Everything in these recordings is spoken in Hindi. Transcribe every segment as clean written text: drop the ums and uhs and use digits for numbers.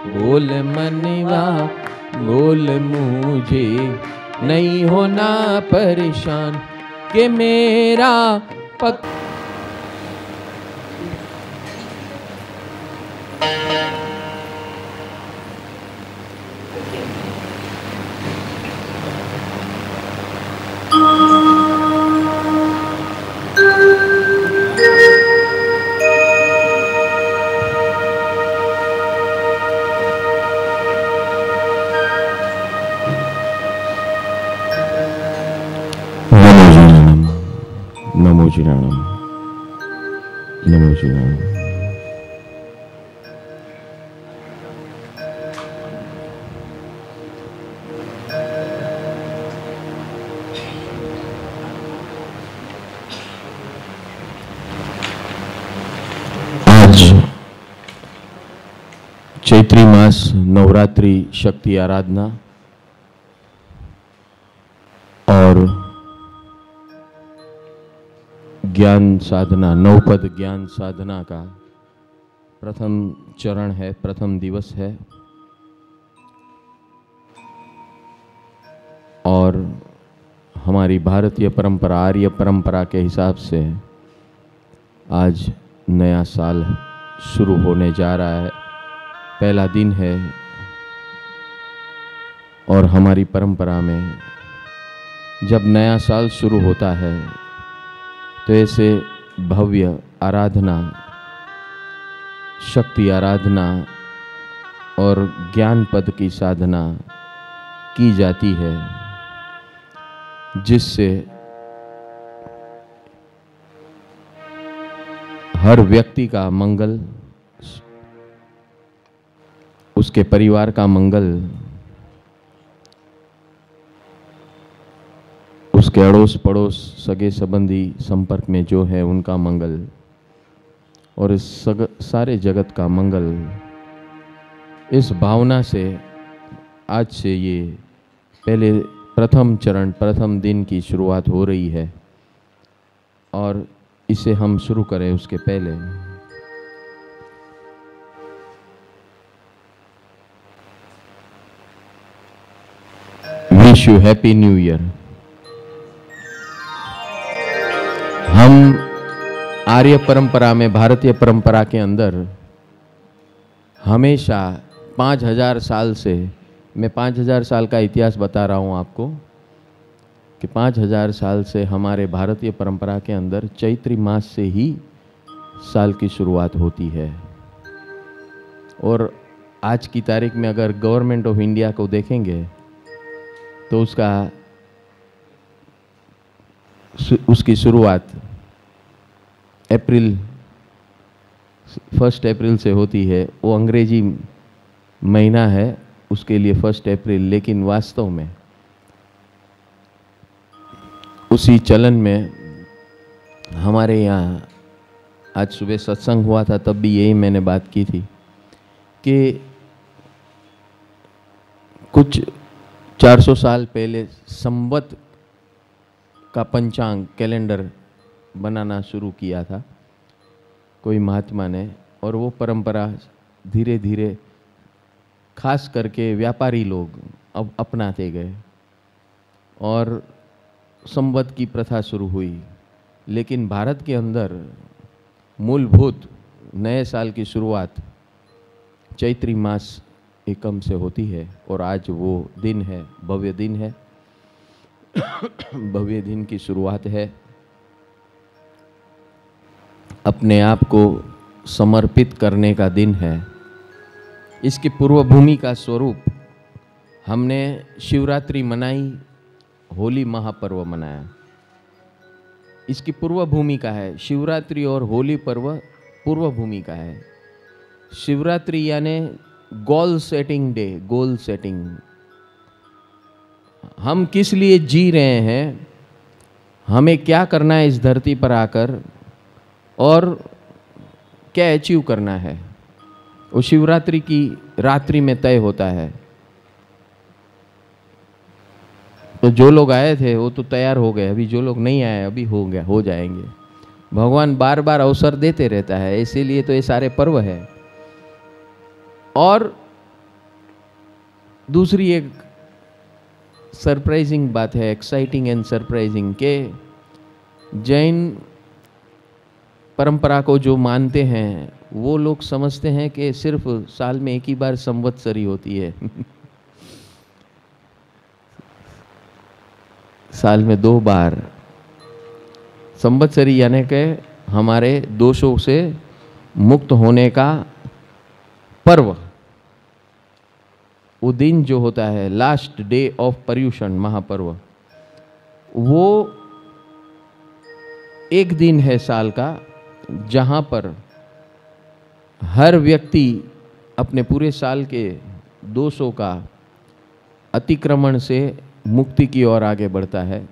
बोल मनवा बोल मुझे, नहीं होना परेशान कि मेरा पक। नमो जिनानम, नमो जिनानम। आज चैत्री मास नवरात्रि शक्ति आराधना और ज्ञान साधना, नवपद ज्ञान साधना का प्रथम चरण है, प्रथम दिवस है। और हमारी भारतीय परंपरा, आर्य परंपरा के हिसाब से आज नया साल शुरू होने जा रहा है, पहला दिन है। और हमारी परंपरा में जब नया साल शुरू होता है तो ऐसे भव्य आराधना, शक्ति आराधना और ज्ञान पद की साधना की जाती है, जिससे हर व्यक्ति का मंगल, उसके परिवार का मंगल, उसके अड़ोस पड़ोस सगे संबंधी संपर्क में जो है उनका मंगल और इस सारे जगत का मंगल, इस भावना से आज से ये पहले प्रथम चरण, प्रथम दिन की शुरुआत हो रही है। और इसे हम शुरू करें उसके पहले wish you happy new year. हम आर्य परंपरा में, भारतीय परंपरा के अंदर हमेशा 5000 साल से, मैं 5000 साल का इतिहास बता रहा हूँ आपको कि 5000 साल से हमारे भारतीय परंपरा के अंदर चैत्री मास से ही साल की शुरुआत होती है। और आज की तारीख में अगर गवर्नमेंट ऑफ इंडिया को देखेंगे तो उसकी शुरुआत अप्रैल 1 अप्रैल से होती है। वो अंग्रेजी महीना है, उसके लिए 1 अप्रैल, लेकिन वास्तव में उसी चलन में हमारे यहाँ आज सुबह सत्संग हुआ था, तब भी यही मैंने बात की थी कि कुछ 400 साल पहले संवत का पंचांग, कैलेंडर बनाना शुरू किया था कोई महात्मा ने। और वो परंपरा धीरे धीरे खास करके व्यापारी लोग अब अपनाते गए और संवत की प्रथा शुरू हुई। लेकिन भारत के अंदर मूलभूत नए साल की शुरुआत चैत्री मास एकम से होती है। और आज वो दिन है, भव्य दिन है, भव्य दिन की शुरुआत है। अपने आप को समर्पित करने का दिन है। इसकी पूर्व भूमि का स्वरूप हमने शिवरात्रि मनाई, होली महापर्व मनाया। इसकी पूर्व भूमि का है, शिवरात्रि और होली पर्व पूर्व भूमि का है। शिवरात्रि यानी goal setting day, goal setting. हम किस लिए जी रहे हैं, हमें क्या करना है इस धरती पर आकर और क्या अचीव करना है, वो शिवरात्रि की रात्रि में तय होता है। तो जो लोग आए थे वो तो तैयार हो गए, अभी जो लोग नहीं आए अभी हो जाएंगे। भगवान बार बार अवसर देते रहता है, इसीलिए तो ये सारे पर्व है। और दूसरी एक सरप्राइजिंग बात है, एक्साइटिंग एंड सरप्राइजिंग, के जैन परंपरा को जो मानते हैं वो लोग समझते हैं कि सिर्फ साल में एक ही बार संवत्सरी होती है साल में 2 बार संवत्सरी, यानी कि हमारे दोषों से मुक्त होने का पर्व। वो दिन जो होता है लास्ट डे ऑफ पर्युषण महापर्व, वो एक दिन है साल का जहां पर हर व्यक्ति अपने पूरे साल के दोषों का अतिक्रमण से मुक्ति की ओर आगे बढ़ता है।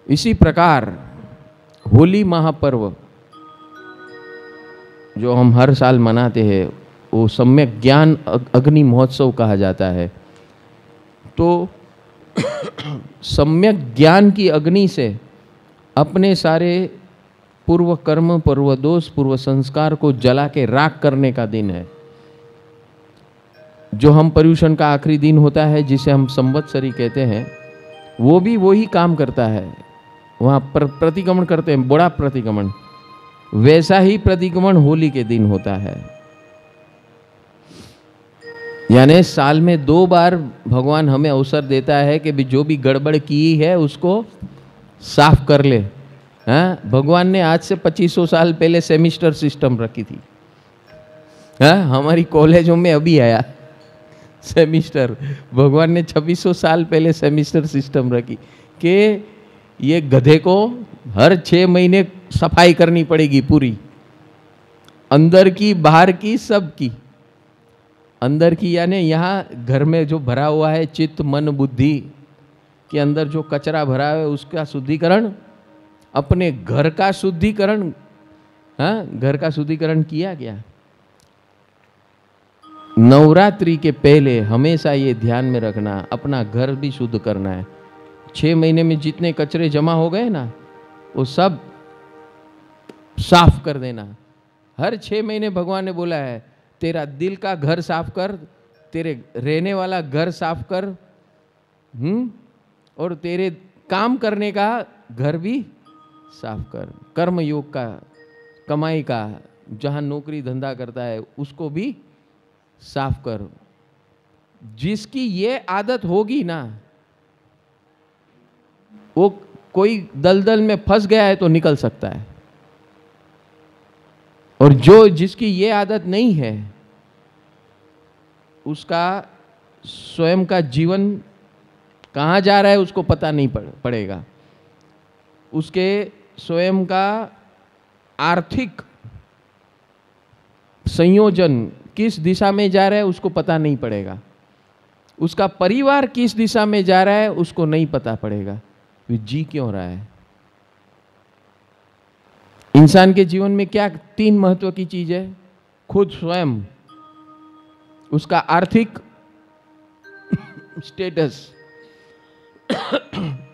इसी प्रकार होली महापर्व जो हम हर साल मनाते हैं वो सम्यक ज्ञान अग्नि महोत्सव कहा जाता है। तो सम्यक ज्ञान की अग्नि से अपने सारे पूर्व कर्म, पूर्व दोष, पूर्व संस्कार को जला के राख करने का दिन है। जो हम पर्युषण का आखिरी दिन होता है जिसे हम संवत्सरी कहते हैं, वो भी वही काम करता है। वहाँ प्रतिक्रमण करते हैं, बड़ा प्रतिक्रमण, वैसा ही प्रतिक्रमण होली के दिन होता है। यानी साल में 2 बार भगवान हमें अवसर देता है कि जो भी गड़बड़ की है उसको साफ कर ले। हाँ, भगवान ने आज से 2500 साल पहले सेमिस्टर सिस्टम रखी थी। हाँ, हमारी कॉलेजों में अभी आया सेमिस्टर। भगवान ने 2600 साल पहले सेमिस्टर सिस्टम रखी कि ये गधे को हर 6 महीने सफाई करनी पड़ेगी पूरी, अंदर की बाहर की सब की। अंदर की यानी यहाँ घर में जो भरा हुआ है चित्त मन बुद्धि के अंदर जो कचरा भरा है उसका शुद्धिकरण, अपने घर का शुद्धिकरण। हाँ, घर का शुद्धिकरण किया गया। नवरात्रि के पहले हमेशा ये ध्यान में रखना, अपना घर भी शुद्ध करना है। 6 महीने में जितने कचरे जमा हो गए ना वो सब साफ कर देना। हर 6 महीने भगवान ने बोला है तेरा दिल का घर साफ कर, तेरे रहने वाला घर साफ कर, और तेरे काम करने का घर भी साफ कर। कर्म योग का, कमाई का, जहां नौकरी धंधा करता है उसको भी साफ कर। जिसकी ये आदत होगी ना, वो कोई दलदल में फंस गया है तो निकल सकता है, और जिसकी ये आदत नहीं है उसका स्वयं का जीवन कहाँ जा रहा है उसको पता नहीं पड़ेगा। उसके स्वयं का आर्थिक संयोजन किस दिशा में जा रहा है उसको पता नहीं पड़ेगा। उसका परिवार किस दिशा में जा रहा है उसको नहीं पता पड़ेगा। वो जी क्यों रहा है? इंसान के जीवन में क्या 3 महत्व की चीज है? खुद स्वयं, उसका आर्थिक स्टेटस,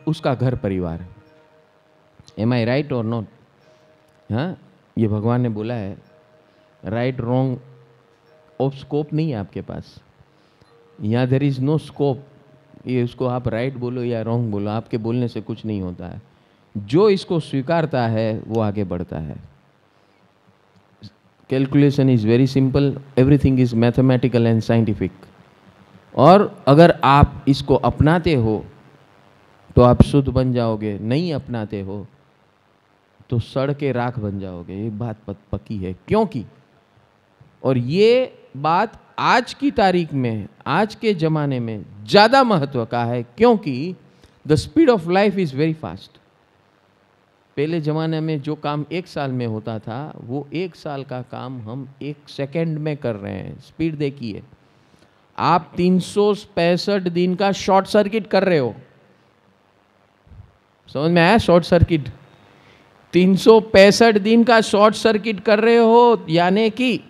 उसका घर परिवार। एम आई राइट और नॉट? हाँ, ये भगवान ने बोला है। राइट रॉन्ग ऑफ स्कोप नहीं है आपके पास। यहाँ देयर इज नो स्कोप। ये उसको आप राइट बोलो या रॉन्ग बोलो, आपके बोलने से कुछ नहीं होता है। जो इसको स्वीकारता है वो आगे बढ़ता है। Calculation is very simple, everything is mathematical and scientific. और अगर आप इसको अपनाते हो तो आप शुद्ध बन जाओगे, नहीं अपनाते हो तो सड़ के राख बन जाओगे। ये बात पक्की है। क्योंकि और ये बात आज की तारीख में, आज के ज़माने में ज़्यादा महत्व का है, क्योंकि the speed of life is very fast. पहले ज़माने में जो काम 1 साल में होता था वो 1 साल का काम हम 1 सेकेंड में कर रहे हैं। स्पीड देखिए, आप 365 दिन का शॉर्ट सर्किट कर रहे हो। समझ में आया? शॉर्ट सर्किट 365 दिन का शॉर्ट सर्किट कर रहे हो। यानी कि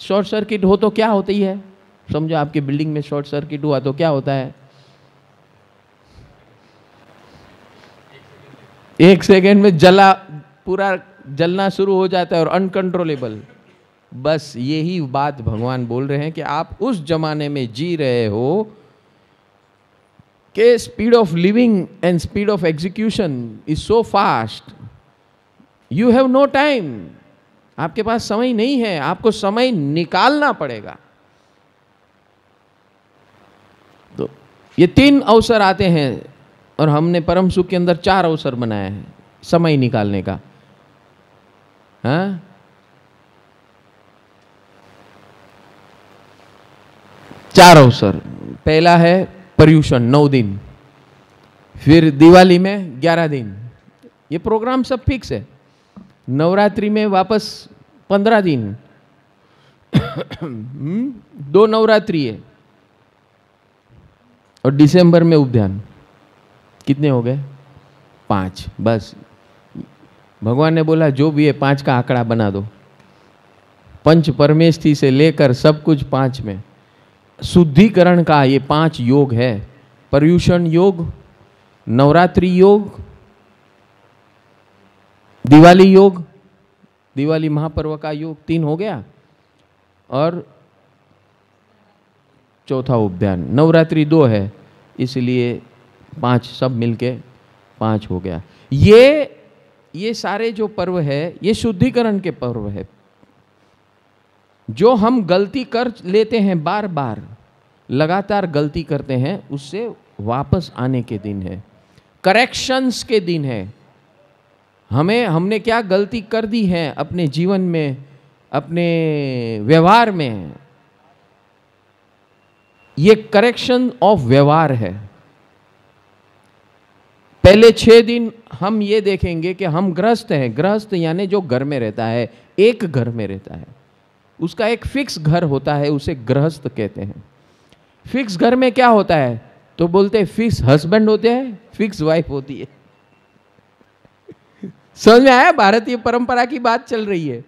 शॉर्ट सर्किट हो तो क्या होती है? समझो आपकी बिल्डिंग में शॉर्ट सर्किट हुआ तो क्या होता है? 1 सेकेंड में पूरा जलना शुरू हो जाता है और अनकंट्रोलेबल। बस यही बात भगवान बोल रहे हैं कि आप उस जमाने में जी रहे हो कि speed of living and speed of execution is so fast, you have no time, आपके पास समय नहीं है, आपको समय निकालना पड़ेगा। तो ये 3 अवसर आते हैं और हमने परम सुख के अंदर 4 अवसर बनाए हैं समय निकालने का। हाँ, चार अवसर। पहला है पर्यूषण 9 दिन, फिर दिवाली में 11 दिन, ये प्रोग्राम सब फिक्स है। नवरात्रि में वापस 15 दिन 2 नवरात्रि है, और दिसंबर में उपध्यान। कितने हो गए? 5। बस भगवान ने बोला जो भी है 5 का आंकड़ा बना दो। पंच परमेष्ठी से लेकर सब कुछ 5 में। शुद्धिकरण का ये 5 योग है। पर्यूषण योग, नवरात्रि योग, दिवाली योग, दिवाली महापर्व का योग 3 हो गया, और चौथा उपध्यान। नवरात्रि 2 है, इसलिए 5 सब मिलके 5 हो गया। ये सारे जो पर्व है ये शुद्धिकरण के पर्व है। जो हम गलती कर लेते हैं, बार बार लगातार गलती करते हैं, उससे वापस आने के दिन है, करेक्शंस के दिन है। हमने क्या गलती कर दी है अपने जीवन में, अपने व्यवहार में, ये करेक्शन ऑफ व्यवहार है। पहले 6 दिन हम ये देखेंगे कि हम गृहस्थ हैं। गृहस्थ यानी जो घर में रहता है, एक घर में रहता है, उसका एक फिक्स घर होता है, उसे गृहस्थ कहते हैं। फिक्स घर में क्या होता है? तो बोलते हैं फिक्स हस्बैंड होते हैं, फिक्स वाइफ होती है। समझ में आया? भारतीय परंपरा की बात चल रही है।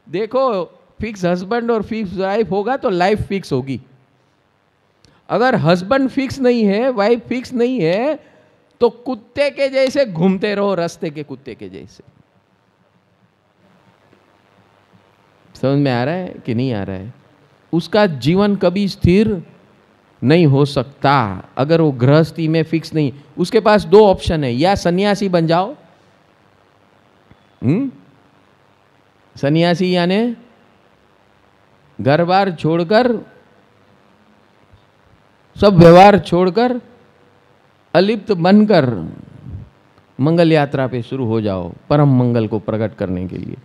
देखो, फिक्स हस्बैंड और फिक्स वाइफ होगा तो लाइफ फिक्स होगी। अगर हस्बैंड फिक्स नहीं है, वाइफ फिक्स नहीं है, तो कुत्ते के जैसे घूमते रहो, रास्ते के कुत्ते के जैसे। समझ में आ रहा है कि नहीं आ रहा है? उसका जीवन कभी स्थिर नहीं हो सकता अगर वो गृहस्थी में फिक्स नहीं। उसके पास 2 ऑप्शन है, या सन्यासी बन जाओ। सन्यासी यानी घर बार छोड़कर, सब व्यवहार छोड़कर, अलिप्त बनकर मंगल यात्रा पे शुरू हो जाओ, परम मंगल को प्रकट करने के लिए।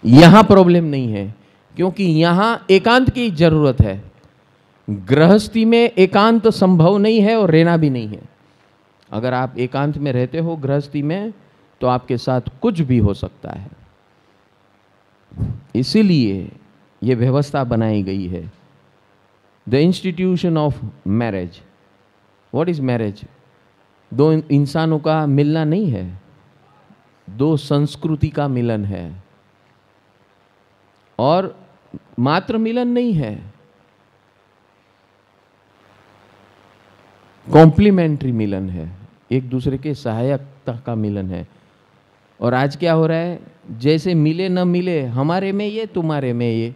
यहां प्रॉब्लम नहीं है, क्योंकि यहां एकांत की जरूरत है। गृहस्थी में एकांत संभव नहीं है और रहना भी नहीं है। अगर आप एकांत में रहते हो गृहस्थी में, तो आपके साथ कुछ भी हो सकता है। इसीलिए ये व्यवस्था बनाई गई है, the institution of marriage. What is marriage? 2 इंसानों का मिलना नहीं है, 2 संस्कृति का मिलन है। और मात्र मिलन नहीं है, कॉम्प्लीमेंट्री मिलन है, एक दूसरे के सहायकता का मिलन है। और आज क्या हो रहा है? जैसे मिले न मिले, हमारे में ये, तुम्हारे में ये,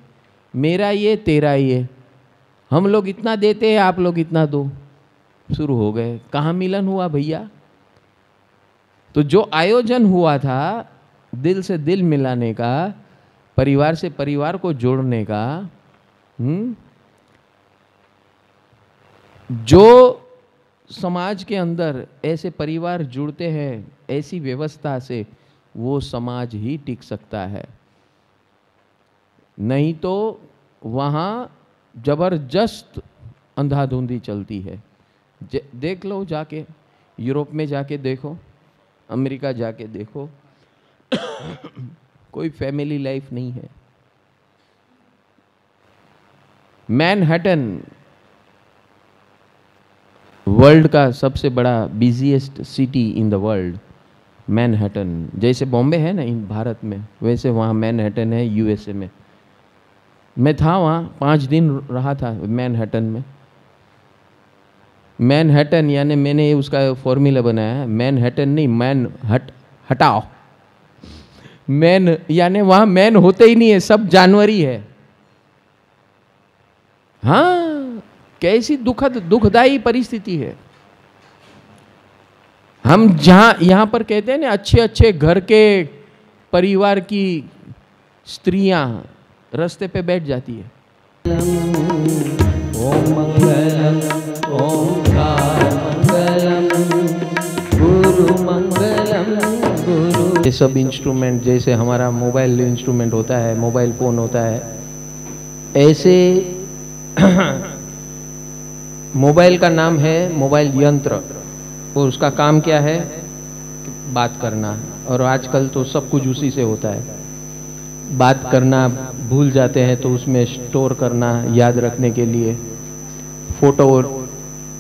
मेरा ये, तेरा ये, हम लोग इतना देते हैं, आप लोग इतना दो, शुरू हो गए। कहाँ मिलन हुआ भैया? तो जो आयोजन हुआ था दिल से दिल मिलाने का, परिवार से परिवार को जोड़ने का, जो समाज के अंदर ऐसे परिवार जुड़ते हैं ऐसी व्यवस्था से, वो समाज ही टिक सकता है। नहीं तो वहाँ जबरदस्त अंधाधुंधी चलती है। देख लो, जाके यूरोप में जाके देखो, अमेरिका जाके देखो, कोई फैमिली लाइफ नहीं है। मैनहट्टन वर्ल्ड का सबसे बड़ा busiest city in the world, Manhattan. जैसे बॉम्बे है ना इन भारत में, वैसे वहाँ मैनहट्टन है यूएसए में। मैं था वहाँ, 5 दिन रहा था मैनहट्टन में। मैनहट्टन यानी मैंने उसका फॉर्मूला बनाया है, मैनहट्टन नहीं, मैन हटाओ। मैन यानी वहाँ मैन होते ही नहीं है, सब जानवर ही है। हाँ, कैसी दुखदाई परिस्थिति है। हम जहां यहां पर कहते हैं ना, अच्छे अच्छे घर के परिवार की स्त्रियां रास्ते पे बैठ जाती है। ओम मंगलम ओंकार मंगलम गुरु मंगलम गुरु। ये सब इंस्ट्रूमेंट जैसे हमारा मोबाइल इंस्ट्रूमेंट होता है, मोबाइल फोन होता है, ऐसे मोबाइल का नाम है मोबाइल यंत्र, और उसका काम क्या है? बात करना। और आजकल तो सब कुछ उसी से होता है। बात करना भूल जाते हैं तो उसमें स्टोर करना, याद रखने के लिए, फोटो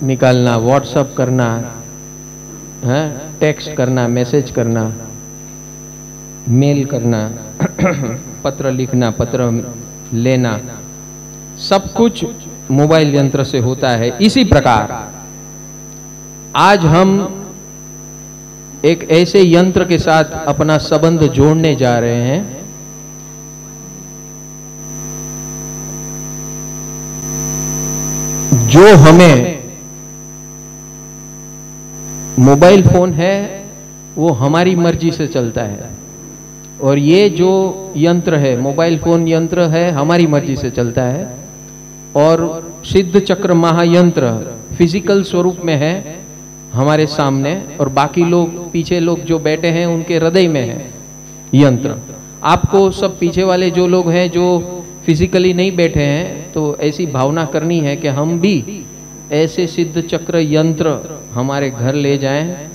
निकालना, व्हाट्सएप करना, है टेक्स्ट करना, मैसेज करना, मेल करना, पत्र लिखना, पत्र लेना, सब कुछ मोबाइल यंत्र से होता है। इसी प्रकार आज हम एक ऐसे यंत्र के साथ अपना संबंध जोड़ने जा रहे हैं जो हमें मोबाइल फोन है वो हमारी मर्जी से चलता है, और ये जो यंत्र है मोबाइल फोन यंत्र है हमारी मर्जी से चलता है, और सिद्ध चक्र महायंत्र फिजिकल स्वरूप में है हमारे सामने, और बाकी लोग पीछे लोग जो बैठे हैं उनके हृदय में है यंत्र। आपको सब पीछे वाले जो लोग हैं जो फिजिकली नहीं बैठे हैं, तो ऐसी भावना करनी है कि हम भी ऐसे सिद्ध चक्र यंत्र हमारे घर ले जाएं,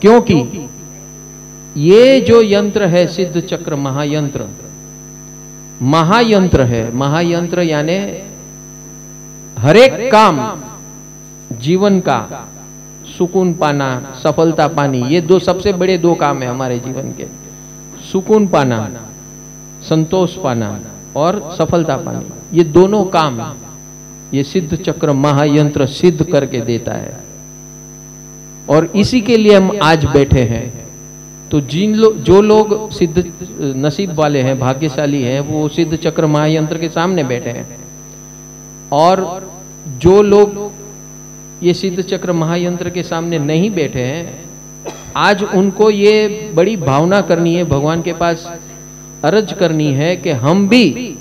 क्योंकि ये जो यंत्र है सिद्ध चक्र महायंत्र, महायंत्र है। महायंत्र यानी हर एक काम जीवन का सुकून पाना, सफलता पानी, ये दो सबसे बड़े दो काम है हमारे जीवन के। सुकून पाना, संतोष पाना और सफलता पानी, ये दोनों काम ये सिद्ध चक्र महायंत्र सिद्ध करके देता है, और इसी के लिए हम आज बैठे हैं। तो जो लोग सिद्ध नसीब वाले हैं, भाग्यशाली हैं, वो सिद्ध चक्र महायंत्र के सामने बैठे हैं, और जो लोग ये सिद्ध चक्र महायंत्र के सामने नहीं बैठे हैं, आज उनको ये बड़ी भावना करनी है, भगवान के पास अर्ज करनी है कि हम भी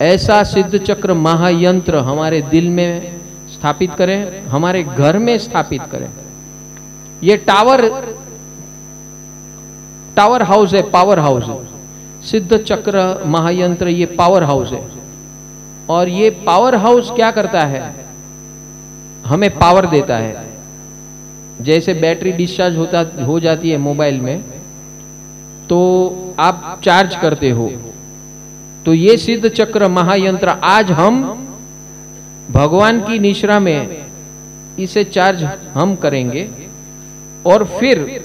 ऐसा सिद्ध चक्र महायंत्र हमारे दिल में स्थापित करें, हमारे घर में स्थापित करें। ये टावर हाउस है, पावर हाउस है। सिद्ध चक्र महायंत्र ये पावर हाउस है, और ये पावर हाउस क्या करता है? हमें पावर देता है। जैसे बैटरी डिस्चार्ज हो जाती है मोबाइल में, तो आप चार्ज करते हो, तो ये सिद्ध चक्र महायंत्र आज हम भगवान की निश्रा में इसे चार्ज हम करेंगे, और फिर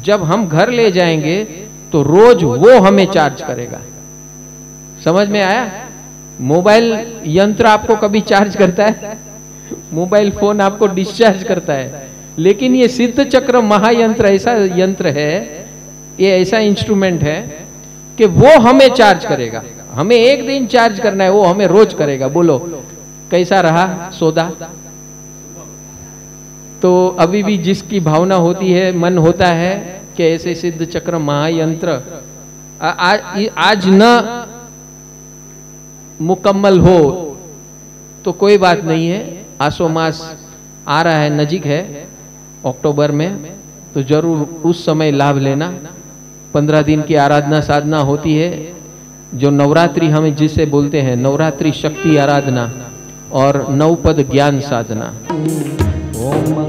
जब हम घर ले जाएंगे तो रोज वो हमें चार्ज करेगा। समझ में आया? मोबाइल यंत्र आपको कभी चार्ज करता है? मोबाइल फोन आपको डिस्चार्ज करता है, लेकिन ये सिद्ध चक्र महायंत्र ऐसा यंत्र है, ये ऐसा इंस्ट्रूमेंट है कि वो हमें चार्ज करेगा। हमें एक दिन चार्ज करना है, वो हमें रोज करेगा। बोलो कैसा रहा सौदा? तो अभी भी जिसकी भावना होती है, मन होता है कि ऐसे सिद्ध चक्र महायंत्र आज न मुकम्मल हो तो कोई बात नहीं है। आसो मास आ रहा है, नजीक है, अक्टूबर में, तो जरूर उस समय लाभ लेना। 15 दिन की आराधना साधना होती है, जो नवरात्रि हम जिसे बोलते हैं, नवरात्रि शक्ति आराधना और नवपद ज्ञान साधना। ओम